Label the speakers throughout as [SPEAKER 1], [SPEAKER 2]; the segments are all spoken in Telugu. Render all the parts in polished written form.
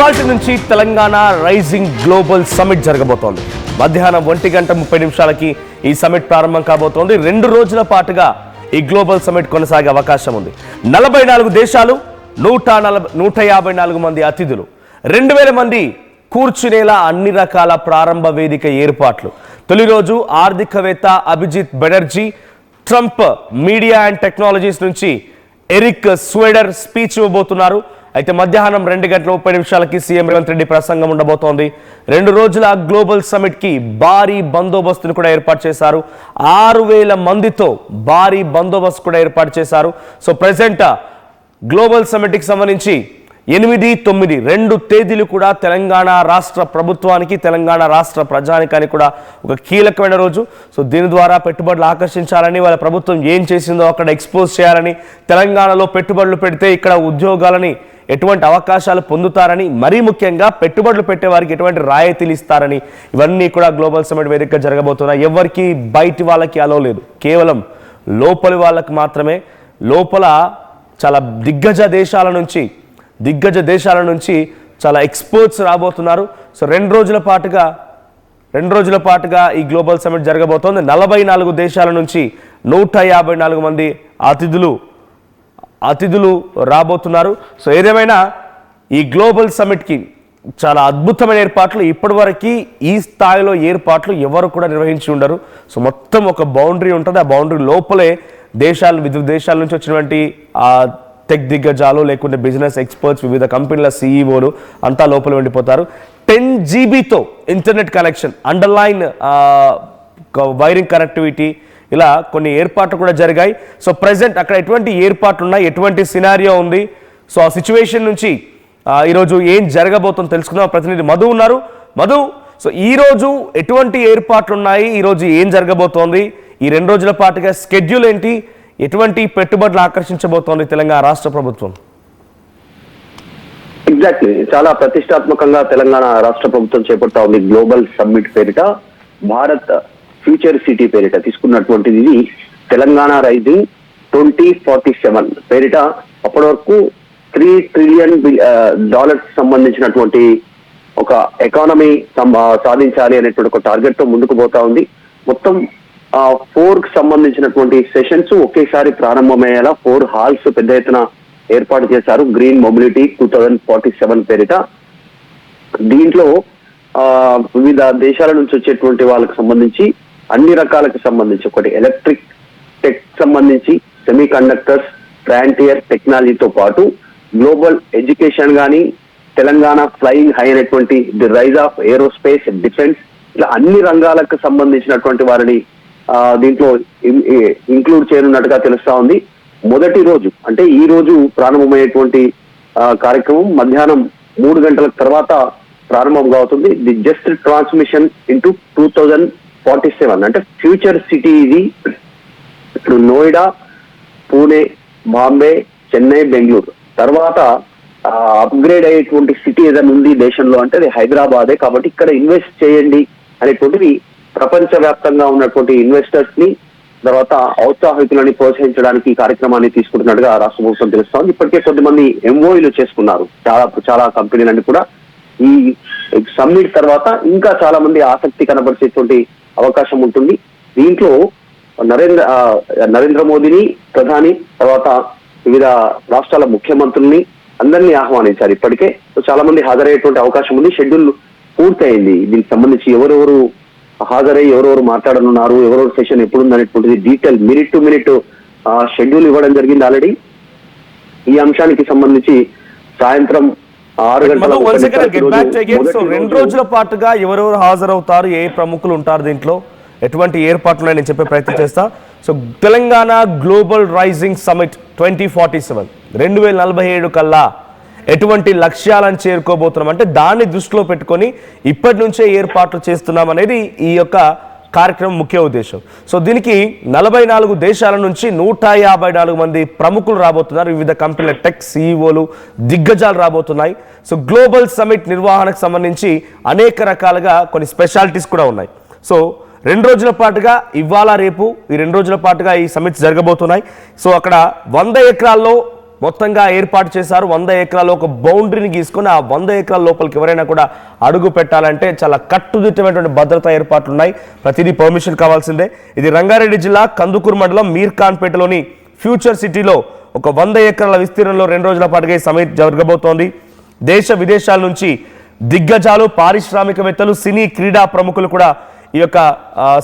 [SPEAKER 1] ఇవాల్టి నుంచి తెలంగాణ రైజింగ్ గ్లోబల్ సమిట్ జరగబోతోంది. మధ్యాహ్నం 1:30 ఈ సమిట్ ప్రారంభం కాబోతోంది. 2 రోజుల పాటుగా ఈ గ్లోబల్ సమిట్ కొనసాగే అవకాశం ఉంది. 44 దేశాలు, 154 మంది అతిథులు, 2000 మంది కూర్చునేలా అన్ని రకాల ప్రారంభ వేదిక ఏర్పాట్లు. తొలి రోజు ఆర్థికవేత్త Abhijit Banerjee, Trump media and technologies నుంచి ఎరిక్ స్వెడర్ స్పీచ్ ఇవ్వబోతున్నారు. అయితే మధ్యాహ్నం 2:30 సీఎం రేవంత్ రెడ్డి ప్రసంగం ఉండబోతోంది. 2 రోజుల గ్లోబల్ సమిట్ కి భారీ బందోబస్తును కూడా ఏర్పాటు చేశారు. 6000 మందితో భారీ బందోబస్తు కూడా ఏర్పాటు చేశారు. సో ప్రెసెంట్ గ్లోబల్ సమిట్ కి సంబంధించి 8, 9 2 తేదీలు కూడా తెలంగాణ రాష్ట్ర ప్రభుత్వానికి, తెలంగాణ రాష్ట్ర ప్రజానికానికి కూడా ఒక కీలకమైన రోజు. సో దీని ద్వారా పెట్టుబడులు ఆకర్షించాలని, వాళ్ళ ప్రభుత్వం ఏం చేసిందో అక్కడ ఎక్స్పోజ్ చేయాలని, తెలంగాణలో పెట్టుబడులు పెడితే ఇక్కడ ఉద్యోగాలని ఎటువంటి అవకాశాలు పొందుతారని, మరీ ముఖ్యంగా పెట్టుబడులు పెట్టే వారికి ఎటువంటి రాయితీలు ఇస్తారని, ఇవన్నీ కూడా గ్లోబల్ సమిట్ వేదికగా జరగబోతున్నాయి. ఎవరికి బయటి వాళ్ళకి అలో లేదు, కేవలం లోపలి వాళ్ళకి మాత్రమే. లోపల చాలా దిగ్గజ దేశాల నుంచి చాలా ఎక్స్పర్ట్స్ రాబోతున్నారు. సో 2 రోజుల పాటుగా ఈ గ్లోబల్ సమిట్ జరగబోతోంది. 44 దేశాల నుంచి 154 మంది అతిథులు రాబోతున్నారు. సో ఏదేమైనా ఈ గ్లోబల్ సమిట్కి చాలా అద్భుతమైన ఏర్పాట్లు, ఇప్పటివరకు ఈ స్థాయిలో ఏర్పాట్లు ఎవరు కూడా నిర్వహించి ఉండరు. సో మొత్తం ఒక బౌండరీ ఉంటుంది. ఆ బౌండరీ లోపలే వివిధ దేశాల నుంచి వచ్చినటువంటి టెక్ దిగ్గజాలు, లేకుంటే బిజినెస్ ఎక్స్పర్ట్స్, వివిధ కంపెనీల సీఈఓలు అంతా లోపల ఉండిపోతారు. 10 GBతో internet connection, underline wiring connectivity, ఇలా కొన్ని ఏర్పాట్లు కూడా జరిగాయి. సో ప్రెసెంట్ అక్కడ ఎటువంటి ఏర్పాట్లు ఉన్నాయి, ఎటువంటి సినారియో ఉంది, సో ఆ సిచ్యువేషన్ నుంచి ఈరోజు ఏం జరగబోతుందో తెలుసుకుందాం. ప్రతినిధి మధు ఉన్నారు. మధు, సో ఈరోజు ఎటువంటి ఏర్పాట్లు ఉన్నాయి, ఈరోజు ఏం జరగబోతోంది, ఈ 2 రోజుల పాటుగా స్కెడ్యూల్ ఏంటి, ఎటువంటి పెట్టుబడులు ఆకర్షించబోతోంది తెలంగాణ రాష్ట్ర ప్రభుత్వం?
[SPEAKER 2] ఎగ్జాక్ట్లీ, చాలా ప్రతిష్టాత్మకంగా తెలంగాణ రాష్ట్ర ప్రభుత్వం చేపడతా ఉంది. గ్లోబల్ సమ్మిట్ పేరిట, భారత్ ఫ్యూచర్ సిటీ పేరిట తీసుకున్నటువంటిది ఇది తెలంగాణ రైజింగ్ 2047 పేరిట. అప్పటి వరకు $3 ట్రిలియన్ సంబంధించినటువంటి ఒక ఎకానమీ సాధించాలి అనేటువంటి ఒక టార్గెట్ తో ముందుకు పోతా ఉంది. మొత్తం 4 కి సంబంధించినటువంటి సెషన్స్ ఒకేసారి ప్రారంభమయ్యేలా 4 హాల్స్ పెద్ద ఎత్తున ఏర్పాటు చేశారు. గ్రీన్ మొబిలిటీ 2047 పేరిట. దీంట్లో వివిధ దేశాల నుంచి వచ్చేటువంటి వాళ్ళకి సంబంధించి అన్ని రకాలకు సంబంధించి, ఒకటి ఎలక్ట్రిక్ టెక్ సంబంధించి, సెమీ కండక్టర్స్, ఫ్రాంటియర్ టెక్నాలజీతో పాటు గ్లోబల్ ఎడ్యుకేషన్ కానీ, తెలంగాణ ఫ్లయింగ్ హై అనేటువంటి the rise of aerospace, defence, ఇలా అన్ని రంగాలకు సంబంధించినటువంటి వారిని దీంట్లో ఇంక్లూడ్ చేయనున్నట్టుగా తెలుస్తా ఉంది. మొదటి రోజు అంటే ఈ రోజు ప్రారంభమయ్యేటువంటి కార్యక్రమం మధ్యాహ్నం 3 గంటల తర్వాత ప్రారంభంగా అవుతుంది. ది జస్ట్ ట్రాన్స్మిషన్ ఇంటూ 2047 అంటే ఫ్యూచర్ సిటీ ఇది. ఇప్పుడు నోయిడా, పూణే, బాంబే, చెన్నై, బెంగళూరు తర్వాత అప్గ్రేడ్ అయ్యేటువంటి సిటీ ఏదైనా ఉంది దేశంలో అంటే అది హైదరాబాదే. కాబట్టి ఇక్కడ ఇన్వెస్ట్ చేయండి అనేటువంటిది ప్రపంచవ్యాప్తంగా ఉన్నటువంటి ఇన్వెస్టర్స్ ని, తర్వాత ఔత్సాహికులని ప్రోత్సహించడానికి ఈ కార్యక్రమాన్ని తీసుకుంటున్నట్టుగా రాష్ట్ర ప్రభుత్వం తెలుస్తోంది. ఇప్పటికే కొద్దిమంది ఎంఓఈలు చేసుకున్నారు చాలా కంపెనీలన్నీ కూడా. ఈ సమ్మిట్ తర్వాత ఇంకా చాలా మంది ఆసక్తి కనబరిచేటువంటి అవకాశం ఉంటుంది. దీంట్లో నరేంద్ర మోదీని ప్రధాని, తర్వాత వివిధ రాష్ట్రాల ముఖ్యమంత్రుల్ని అందరినీ ఆహ్వానించారు. ఇప్పటికే చాలా మంది హాజరయ్యేటువంటి అవకాశం ఉంది. షెడ్యూల్ పూర్తయింది. దీనికి సంబంధించి ఎవరెవరు హాజరై ఎవరెవరు మాట్లాడనున్నారు, ఎవరెవరు సెషన్ ఎప్పుడుంది అనేటువంటిది detail minute to minute schedule ఇవ్వడం జరిగింది ఆల్రెడీ. ఈ అంశానికి సంబంధించి సాయంత్రం 6 గంటల
[SPEAKER 1] 2 రోజుల పాటుగా ఎవరెవరు హాజరవుతారు, ఏ ప్రముఖులు ఉంటారు, దీంట్లో ఎటువంటి ఏర్పాట్లు నేను చెప్పే ప్రయత్నం చేస్తా. So Telangana global rising summit 2047 2047 కల్లా ఎటువంటి లక్ష్యాలను చేరుకోబోతున్నాం అంటే దాన్ని దృష్టిలో పెట్టుకొని ఇప్పటి నుంచే ఏర్పాట్లు చేస్తున్నాం అనేది ఈ యొక్క కార్యక్రమం ముఖ్య ఉద్దేశం. సో దీనికి 44 దేశాల నుంచి 154 మంది ప్రముఖులు రాబోతున్నారు. వివిధ కంపెనీల టెక్ సీఈఓలు, దిగ్గజాలు రాబోతున్నాయి. సో గ్లోబల్ సమిట్ నిర్వహణకు సంబంధించి అనేక రకాలుగా కొన్ని స్పెషాలిటీస్ కూడా ఉన్నాయి. సో 2 రోజుల పాటుగా ఇవాళ రేపు ఈ 2 రోజుల పాటుగా ఈ సమిట్స్ జరగబోతున్నాయి. సో అక్కడ 100 ఎకరాల్లో మొత్తంగా ఏర్పాటు చేశారు. 100 ఎకరాలు ఒక బౌండరీని గీసుకొని ఆ 100 ఎకరాల లోపలికి ఎవరైనా కూడా అడుగు పెట్టాలంటే చాలా కట్టుదిట్టమైనటువంటి భద్రతా ఏర్పాట్లు ఉన్నాయి. ప్రతిదీ పర్మిషన్ కావాల్సిందే. ఇది రంగారెడ్డి జిల్లా కందుకూరు మండలం మీర్ఖాన్పేటలోని ఫ్యూచర్ సిటీలో ఒక 100 ఎకరాల విస్తీర్ణంలో 2 రోజుల పాటుగా ఈ సమిట్ జరగబోతోంది. దేశ విదేశాల నుంచి దిగ్గజాలు, పారిశ్రామికవేత్తలు, సినీ క్రీడా ప్రముఖులు కూడా ఈ యొక్క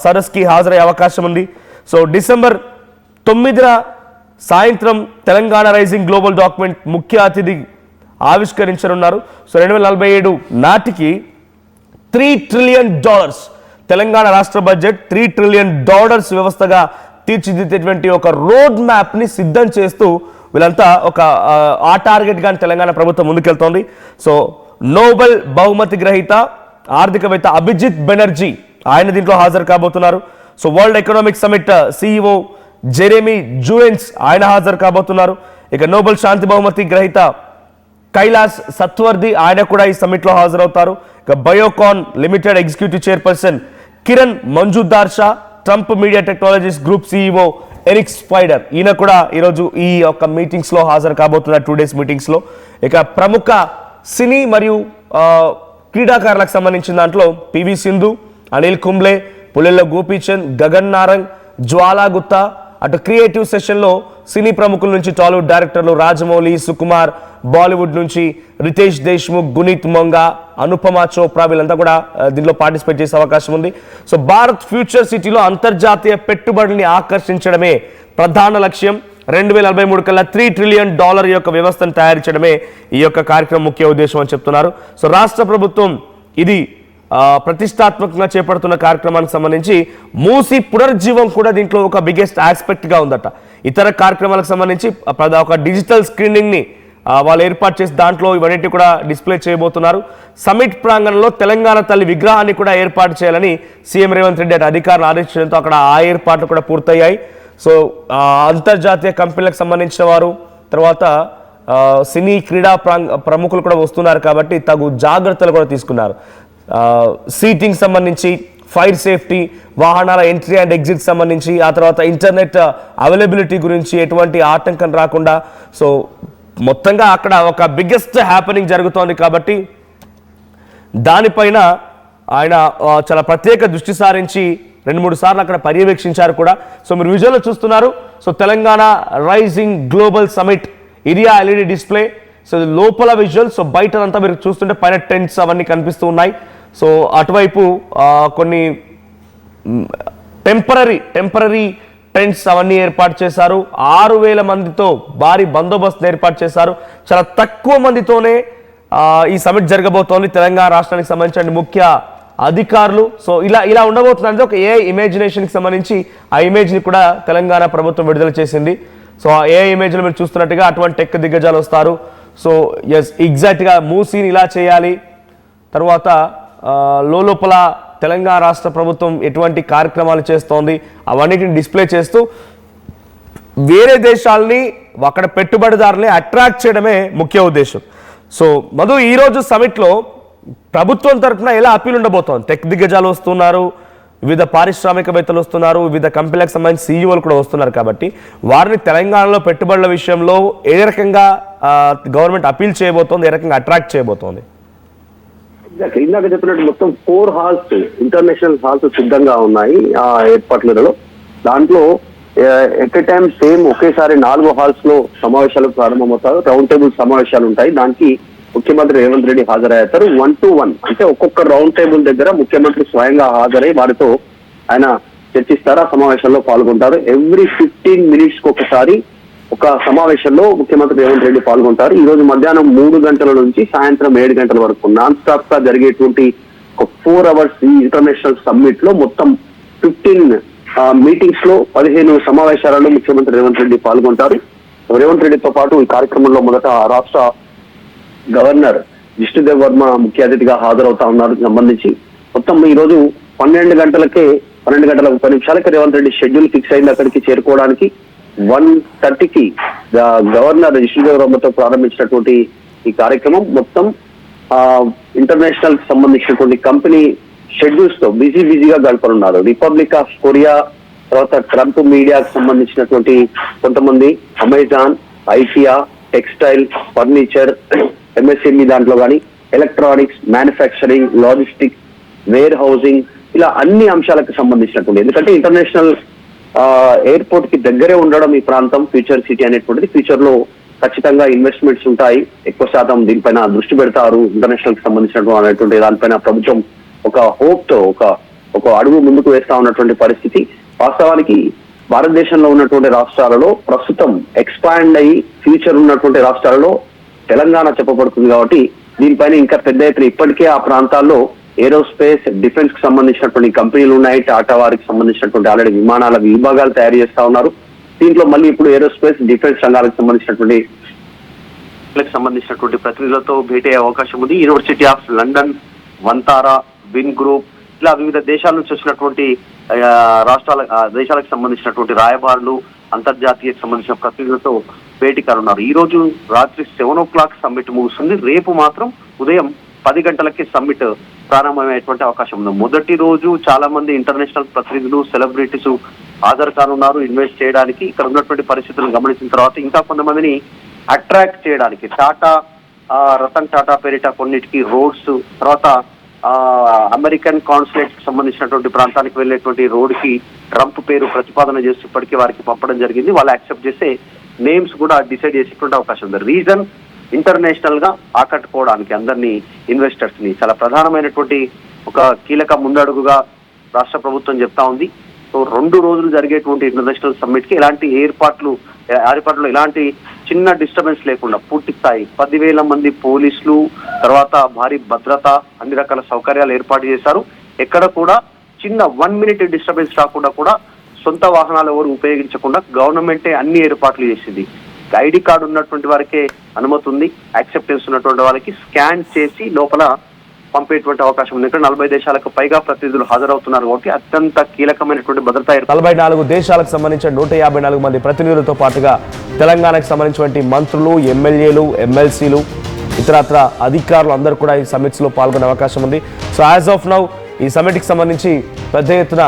[SPEAKER 1] సదస్సుకి హాజరయ్యే అవకాశం ఉంది. సో డిసెంబర్ 9న సాయంత్రం తెలంగాణ రైజింగ్ గ్లోబల్ డాక్యుమెంట్ ముఖ్య అతిథి ఆవిష్కరించనున్నారు. సో 2047 నాటికి $3 ట్రిలియన్ తెలంగాణ రాష్ట్ర బడ్జెట్ $3 ట్రిలియన్ వ్యవస్థగా తీర్చిదిద్దేటువంటి ఒక రోడ్ మ్యాప్ని సిద్ధం చేస్తూ వీళ్ళంతా ఒక ఆ టార్గెట్ గాని తెలంగాణ ప్రభుత్వం ముందుకెళ్తోంది. సో నోబెల్ బహుమతి గ్రహీత ఆర్థికవేత్త అభిజిత్ బెనర్జీ ఆయన దీంట్లో హాజరు కాబోతున్నారు. So world economic summit CEO Jeremy Jurgens ఆయన హాజరు కాబోతున్నారు. ఇక నోబెల్ శాంతి బహుమతి గ్రహీత కైలాస్ సత్వర్ది ఆయన కూడా ఈ సమిట్లో హాజరవుతారు. ఇక Biocon limited executive chairperson Kiran Mazumdar Shaw, Trump media technologies group CEO Eric Swider ఈయన కూడా ఈరోజు ఈ యొక్క మీటింగ్స్లో హాజరు కాబోతున్నారు, 2 డేస్ మీటింగ్స్లో. ఇక ప్రముఖ సినీ మరియు క్రీడాకారులకు సంబంధించిన దాంట్లో PV సింధు, అనిల్ కుంబ్లే, పుల్లెల్ల గోపీచంద్, గగన్ నారంగ్, జ్వాలా గుత్తా, అటు క్రియేటివ్ సెషన్లో సినీ ప్రముఖుల నుంచి టాలీవుడ్ డైరెక్టర్లు రాజమౌళి, సుకుమార్, బాలీవుడ్ నుంచి రితేష్ దేశ్ముఖ్, గునీత్ మొంగా, అనుపమ చోప్రా వీళ్ళంతా కూడా దీనిలో పార్టిసిపేట్ చేసే అవకాశం ఉంది. సో భారత్ ఫ్యూచర్ సిటీలో అంతర్జాతీయ పెట్టుబడుల్ని ఆకర్షించడమే ప్రధాన లక్ష్యం. 2043 కల్లా $3 ట్రిలియన్ యొక్క వ్యవస్థను తయారు చేయడమే ఈ యొక్క కార్యక్రమం ముఖ్య ఉద్దేశం అని చెప్తున్నారు. సో రాష్ట్ర ప్రభుత్వం ఇది ప్రతిష్టాత్మకంగా చేపడుతున్న కార్యక్రమానికి సంబంధించి మూసి పునర్జీవం కూడా దీంట్లో ఒక బిగ్గెస్ట్ ఆస్పెక్ట్గా ఉందట. ఇతర కార్యక్రమాలకు సంబంధించి ఒక డిజిటల్ స్క్రీనింగ్ని వాళ్ళు ఏర్పాటు చేసి దాంట్లో ఇవన్నిటి కూడా డిస్ప్లే చేయబోతున్నారు. సమిట్ ప్రాంగణంలో తెలంగాణ తల్లి విగ్రహాన్ని కూడా ఏర్పాటు చేయాలని సీఎం రేవంత్ రెడ్డి అధికారులు ఆదేశించడంతో అక్కడ ఆ ఏర్పాట్లు కూడా పూర్తయ్యాయి. సో అంతర్జాతీయ కంపెనీలకు సంబంధించిన వారు, తర్వాత సినీ క్రీడా ప్రముఖులు కూడా వస్తున్నారు కాబట్టి తగు జాగ్రత్తలు కూడా తీసుకున్నారు. సీటింగ్ సంబంధించి, ఫైర్ సేఫ్టీ, వాహనాల ఎంట్రీ అండ్ ఎగ్జిట్ సంబంధించి, ఆ తర్వాత ఇంటర్నెట్ అవైలబిలిటీ గురించి ఎటువంటి ఆటంకం రాకుండా, సో మొత్తంగా అక్కడ ఒక బిగ్గెస్ట్ హ్యాపెనింగ్ జరుగుతోంది కాబట్టి దానిపైన ఆయన చాలా ప్రత్యేక దృష్టి సారించి 2-3 సార్లు అక్కడ పర్యవేక్షించారు కూడా. సో మీరు విజువల్లో చూస్తున్నారు. So Telangana rising global summit area LED display. So లోపల విజువల్, సో బయట అంతా మీరు చూస్తుంటే పైన టెంట్స్ అవన్నీ కనిపిస్తూ ఉన్నాయి. సో అటువైపు కొన్ని టెంపరీ టెంట్స్ అవన్నీ ఏర్పాటు చేశారు. 6,000 మందితో భారీ బందోబస్తు ఏర్పాటు చేశారు. చాలా తక్కువ మందితోనే ఈ సమిట్ జరగబోతోంది. తెలంగాణ రాష్ట్రానికి సంబంధించిన ముఖ్య అధికారులు. సో ఇలా ఉండబోతుంది. ఒక AI ఇమేజినేషన్కి సంబంధించి ఆ ఇమేజ్ని కూడా తెలంగాణ ప్రభుత్వం విడుదల చేసింది. సో ఆ AI ఇమేజ్లో మీరు చూస్తున్నట్టుగా అటువంటి టెక్ దిగ్గజాలు వస్తారు. సో ఎగ్జాక్ట్గా మూసీని ఇలా చేయాలి, తర్వాత లోపల తెలంగాణ రాష్ట్ర ప్రభుత్వం ఎటువంటి కార్యక్రమాలు చేస్తోంది అవన్నిటిని డిస్ప్లే చేస్తూ వేరే దేశాలని, అక్కడ పెట్టుబడిదారుల్ని అట్రాక్ట్ చేయడమే ముఖ్య ఉద్దేశం. సో మధు, ఈరోజు సమిట్లో ప్రభుత్వం తరఫున ఎలా అప్పీల్ ఉండబోతోంది? టెక్ దిగ్గజాలు వస్తున్నారు, వివిధ పారిశ్రామికవేత్తలు వస్తున్నారు, వివిధ కంపెనీలకు సంబంధించి CEOలు కూడా వస్తున్నారు కాబట్టి వారిని తెలంగాణలో పెట్టుబడుల విషయంలో ఏ రకంగా గవర్నమెంట్ అప్పీల్ చేయబోతోంది, ఏ రకంగా అట్రాక్ట్ చేయబోతోంది?
[SPEAKER 2] ఇందాక చెప్పినట్టు మొత్తం 4 హాల్స్, ఇంటర్నేషనల్ హాల్స్ సిద్ధంగా ఉన్నాయి ఆ ఏర్పాట్లలో. దాంట్లో ఎట్ ఎ టైం సేమ్ ఒకేసారి 4 హాల్స్ లో సమావేశాలు ప్రారంభమవుతారు. రౌండ్ టేబుల్ సమావేశాలు ఉంటాయి. దానికి ముఖ్యమంత్రి రేవంత్ రెడ్డి హాజరయ్యారు. 1-to-1 అంటే ఒక్కొక్క రౌండ్ టేబుల్ దగ్గర ముఖ్యమంత్రి స్వయంగా హాజరై వారితో ఆయన చర్చిస్తారు, ఆ సమావేశంలో పాల్గొంటారు. ఎవ్రీ 15 minutes ఒకసారి ఒక సమావేశంలో ముఖ్యమంత్రి రేవంత్ రెడ్డి పాల్గొంటారు. ఈ రోజు మధ్యాహ్నం 3 గంటల నుంచి సాయంత్రం 7 గంటల వరకు నాన్ స్టాప్ గా జరిగేటువంటి ఒక 4 hours ఈ ఇంటర్నేషనల్ సమ్మిట్ లో మొత్తం 15 మీటింగ్స్ లో 15 సమావేశాలలో ముఖ్యమంత్రి రేవంత్ రెడ్డి పాల్గొంటారు. రేవంత్ రెడ్డితో పాటు ఈ కార్యక్రమంలో మొదట రాష్ట్ర గవర్నర్ జిష్ణుదేవ్ వర్మ ముఖ్య అతిథిగా హాజరవుతా ఉన్నారు. సంబంధించి మొత్తం ఈ రోజు 12 గంటల 30 నిమిషాలకి రేవంత్ రెడ్డి షెడ్యూల్ ఫిక్స్ అయింది అక్కడికి చేరుకోవడానికి. 1:30కి గవర్నర్ జిష్ణుదేవ్ వర్మతో ప్రారంభించినటువంటి ఈ కార్యక్రమం మొత్తం ఇంటర్నేషనల్ కి సంబంధించినటువంటి కంపెనీ షెడ్యూల్స్ తో బిజీగా గడపనున్నారు. రిపబ్లిక్ ఆఫ్ కొరియా, తర్వాత ట్రంప్ మీడియాకి సంబంధించినటువంటి కొంతమంది, Amazon, IKEA, textile, furniture, MSME దాంట్లో కానీ electronics, manufacturing, logistics, warehousing, ఇలా అన్ని అంశాలకు సంబంధించినటువంటి, ఎందుకంటే ఇంటర్నేషనల్ ఎయిర్పోర్ట్ కి దగ్గరే ఉండడం ఈ ప్రాంతం ఫ్యూచర్ సిటీ అనేటువంటిది, ఫ్యూచర్ లో ఖచ్చితంగా ఇన్వెస్ట్మెంట్స్ ఉంటాయి, ఎక్కువ శాతం దీనిపైన దృష్టి పెడతారు, ఇంటర్నేషనల్ కి సంబంధించినటువంటి దానిపైన ప్రభుత్వం ఒక హోప్ తో ఒక అడుగు ముందుకు వేస్తా ఉన్నటువంటి పరిస్థితి. వాస్తవానికి భారతదేశంలో ఉన్నటువంటి రాష్ట్రాలలో ప్రస్తుతం ఎక్స్పాండ్ అయ్యి ఫ్యూచర్ ఉన్నటువంటి రాష్ట్రాలలో తెలంగాణ చెప్పబడుతుంది. కాబట్టి దీనిపైన ఇంకా పెద్ద ఎత్తున ఇప్పటికే ఆ ప్రాంతాల్లో ఏరోస్పేస్, డిఫెన్స్ కి సంబంధించినటువంటి కంపెనీలు ఉన్నాయి. టాటా వారికి సంబంధించినటువంటి ఆల్రెడీ విమానాల విభాగాలు తయారు చేస్తా ఉన్నారు. దీంట్లో మళ్ళీ ఇప్పుడు ఏరోస్పేస్, డిఫెన్స్ రంగాలకు సంబంధించినటువంటి ప్రతినిధులతో భేటీ అయ్యే అవకాశం ఉంది. University of London, Vantara, win group, ఇలా వివిధ దేశాల నుంచి వచ్చినటువంటి దేశాలకు సంబంధించినటువంటి రాయబారులు, అంతర్జాతీయ సంబంధించిన ప్రతినిధులతో భేటీ కానున్నారు. ఈ రోజు రాత్రి 7 o'clock సమ్మిట్ ముగుస్తుంది. రేపు మాత్రం ఉదయం 10 గంటలకి సమ్మిట్ ప్రారంభమయ్యేటువంటి అవకాశం ఉంది. మొదటి రోజు చాలా మంది ఇంటర్నేషనల్ ప్రతినిధులు, సెలబ్రిటీస్ హాజరు కానున్నారు ఇన్వెస్ట్ చేయడానికి. ఇక్కడ ఉన్నటువంటి పరిస్థితులను గమనించిన తర్వాత ఇంకా కొంతమందిని అట్రాక్ట్ చేయడానికి రతన్ టాటా పేరిట కొన్నిటికి రోడ్స్, తర్వాత అమెరికన్ కాన్సులేట్ కి సంబంధించినటువంటి ప్రాంతానికి వెళ్ళేటువంటి రోడ్ కి ట్రంప్ పేరు ప్రతిపాదన చేసి ఇప్పటికీ వారికి పంపడం జరిగింది. వాళ్ళు యాక్సెప్ట్ చేసే నేమ్స్ కూడా డిసైడ్ చేసేటువంటి అవకాశం ఉంది. రీజన్ ఇంటర్నేషనల్ గా ఆకట్టుకోవడానికి అందరినీ, ఇన్వెస్టర్స్ ని. చాలా ప్రధానమైనటువంటి ఒక కీలక ముందడుగుగా రాష్ట్ర ప్రభుత్వం చెప్తా ఉంది. సో 2 రోజులు జరిగేటువంటి ఇంటర్నేషనల్ సమ్మిట్ కి ఎలాంటి ఏర్పాట్లు ఎలాంటి చిన్న డిస్టర్బెన్స్ లేకుండా పూర్తి స్థాయి 10,000 మంది పోలీసులు, తర్వాత భారీ భద్రత, అన్ని రకాల సౌకర్యాలు ఏర్పాటు చేశారు. ఎక్కడ కూడా చిన్న 1 minute డిస్టర్బెన్స్ రాకుండా కూడా సొంత వాహనాలు ఎవరు ఉపయోగించకుండా గవర్నమెంటే అన్ని ఏర్పాట్లు చేసింది. ఐడి కార్డు ఉన్నటువంటి వారికే అనుమతి ఉంది. యాక్సెప్టెన్స్ ఉన్నటువంటి వాళ్ళకి స్కాన్ చేసి లోపల పంపేటువంటి అవకాశం ఉంది. ఇక్కడ 40 దేశాలకు పైగా ప్రతినిధులు హాజరవుతున్నారు కాబట్టి అత్యంత కీలకమైనటువంటి భద్రత.
[SPEAKER 1] 44 దేశాలకు సంబంధించిన 154 మంది ప్రతినిధులతో పాటుగా తెలంగాణకు సంబంధించినటువంటి మంత్రులు, ఎమ్మెల్యేలు, ఎమ్మెల్సీలు, ఇతరత్ర అధికారులు అందరూ కూడా ఈ సమ్మిట్స్ లో పాల్గొనే అవకాశం ఉంది. సో యాజ్ ఆఫ్ నౌ ఈ సమ్మిట్ కి సంబంధించి పెద్ద ఎత్తున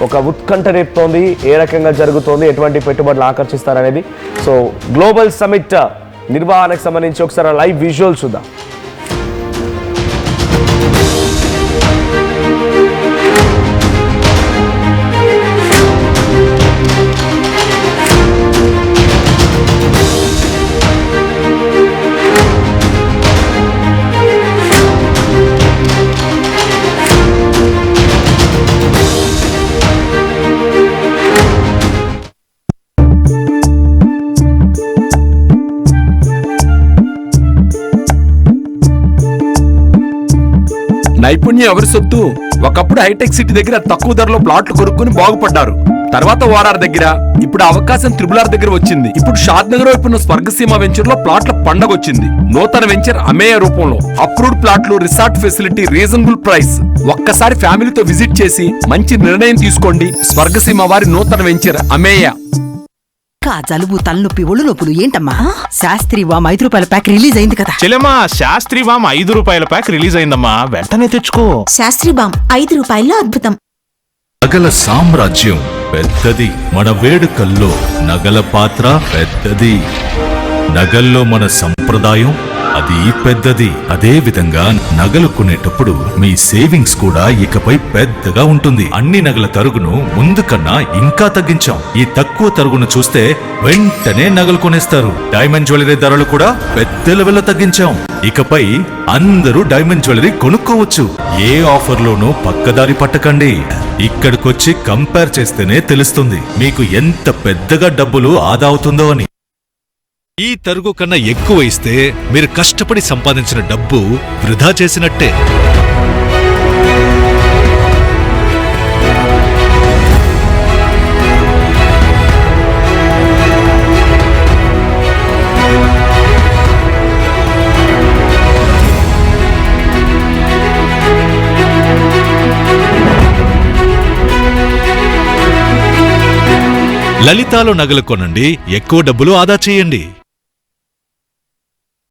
[SPEAKER 1] ఒక ఉత్కంఠ రేపుతోంది. ఏ రకంగా జరుగుతోంది, ఎటువంటి పెట్టుబడులు ఆకర్షిస్తారనేది. సో గ్లోబల్ సమ్మిట్ నిర్వహణకు సంబంధించి ఒకసారి లైవ్ విజువల్ చూద్దాం.
[SPEAKER 3] నైపుణ్యం ఎవరి సొత్తు? ఒకప్పుడు హైటెక్ సిటీ దగ్గర తక్కువ ధరలో ప్లాట్లు కొనుక్కుని బాగుపడ్డారు. తర్వాత ఓఆర్ఆర్ దగ్గర, ఇప్పుడు అవకాశం త్రిబుల్ దగ్గర వచ్చింది. ఇప్పుడు షాద్ నగర్ వైపు ఉన్న స్వర్గసీమ వెంచర్ లో ప్లాట్ల పండగ వచ్చింది. నూతన వెంచర్ అమేయ రూపంలో అప్రూవ్డ్ ప్లాట్లు, రిసార్ట్ ఫెసిలిటీ, రీజనబుల్ ప్రైస్. ఒక్కసారి ఫ్యామిలీతో విజిట్ చేసి మంచి నిర్ణయం తీసుకోండి. స్వర్గసీమ వారి నూతన వెంచర్ అమేయ.
[SPEAKER 4] జలుబు, తలనొప్పి, ఒళ్ళు నొప్పులు ఏంటమ్మా? శాస్త్రి వామ్ 5 రూపాయల ప్యాక్ రిలీజ్ అయింది కదా.
[SPEAKER 5] చెల్లెమ్మా, శాస్త్రి వామ్ 5 రూపాయల ప్యాక్ రిలీజ్ అయిందమ్మా, వెంటనే తెచ్చుకో.
[SPEAKER 6] శాస్త్రి బామ్ 5 రూపాయల్లో అద్భుతం.
[SPEAKER 7] నగల సామ్రాజ్యం పెద్దది, మన వేడుకల్లో నగల పాత్ర పెద్దది. నగల్లో మన సంప్రదాయం అది పెద్దది. అదే విధంగా నగలు కొనేటప్పుడు మీ సేవింగ్స్ కూడా ఇకపై పెద్దగా ఉంటుంది. అన్ని నగల తరుగును ముందు కన్నా ఇంకా తగ్గించాం. ఈ తక్కువ తరుగును చూస్తే వెంటనే నగలు కొనేస్తారు. డైమండ్ జ్యువెలరీ ధరలు కూడా పెద్ద లెవెల్లో తగ్గించాం. ఇకపై అందరూ డైమండ్ జ్యువెలరీ కొనుక్కోవచ్చు. ఏ ఆఫర్లోనూ పక్కదారి పట్టకండి. ఇక్కడికొచ్చి కంపేర్ చేస్తేనే తెలుస్తుంది మీకు ఎంత పెద్దగా డబ్బులు ఆదా అవుతుందో అని. ఈ తరుగు కన్నా ఎక్కువ ఇస్తే మీరు కష్టపడి సంపాదించిన డబ్బు వృధా చేసినట్టే. లలితాలో నగలు కొనండి, ఎక్కువ డబ్బులు ఆదా చేయండి.